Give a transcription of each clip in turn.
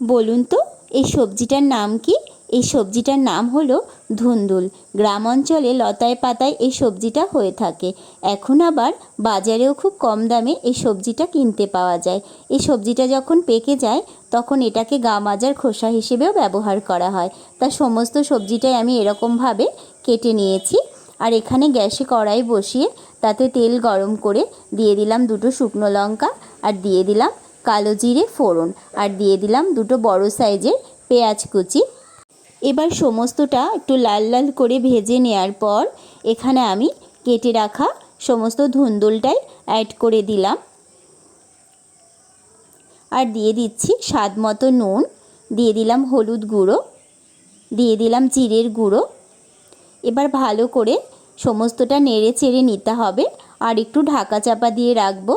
বলুন তো এই সবজিটার নাম কি? এই সবজিটার নাম হলো ধুন্দুল। গ্রাম অঞ্চলে লতায় পাতায় এই সবজিটা হয়ে থাকে। এখন আবার বাজারেও খুব কম দামে এই সবজিটা কিনতে পাওয়া যায়। এই সবজিটা যখন পেকে যায় তখন এটাকে গা মাজার খোসা হিসেবেও ব্যবহার করা হয়। তা সমস্ত সবজিটাই আমি এরকমভাবে কেটে নিয়েছি। আর এখানে গ্যাসে কড়াই বসিয়ে তাতে তেল গরম করে দিয়ে দিলাম দুটো শুকনো লঙ্কা, আর দিয়ে দিলাম কালো জিরে ফোড়ন, আর দিয়ে দিলাম দুটো বড় সাইজের পেঁয়াজ কুচি। এবার সমস্তটা একটু লাল লাল করে ভেজে নেওয়ার পর এখানে আমি কেটে রাখা সমস্ত ধুন্দুলটাই অ্যাড করে দিলাম, আর দিয়ে দিচ্ছি স্বাদ মতো নুন, দিয়ে দিলাম হলুদ গুঁড়ো, দিয়ে দিলাম জিরের গুঁড়ো। এবার ভালো করে সমস্তটা নেড়ে চেড়ে নিতে হবে, আর একটু ঢাকা চাপা দিয়ে রাখবো।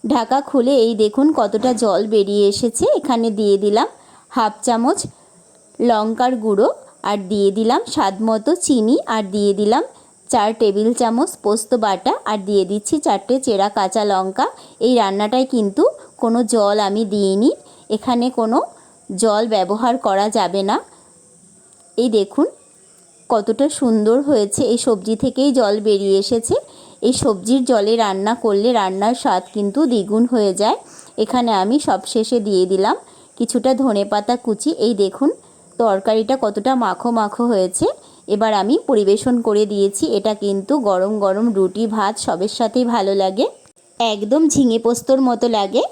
ঢাকা খুলে এই দেখুন কতটা জল বেরিয়ে এসেছে। এখানে দিয়ে দিলাম হাফ চামচ লঙ্কার গুঁড়ো, আর দিয়ে দিলাম স্বাদ মতো চিনি, আর দিয়ে দিলাম 4 টেবিল চামচ পোস্ত বাটা, আর দিয়ে দিচ্ছি 4টে চেরা কাঁচা লঙ্কা। এই রান্নাটায় কিন্তু কোনো জল আমি দিইনি, এখানে কোনো জল ব্যবহার করা যাবে না। এই দেখুন কতটা সুন্দর হয়েছে, এই সবজি থেকেই জল বেরিয়ে এসেছে। এই সবজির জলে রান্না করলে রান্নার স্বাদ কিন্তু দ্বিগুণ হয়ে যায়। এখানে আমি সবশেষে দিয়ে দিলাম কিছুটা ধনেপাতা কুচি। এই দেখুন তরকারিটা কতটা মাখো মাখো হয়েছে। এবার আমি পরিবেশন করে দিয়েছি। এটা কিন্তু গরম গরম রুটি ভাত সবের সাথেই ভালো লাগে, একদম ঝিঙে পোস্তর মতো লাগে।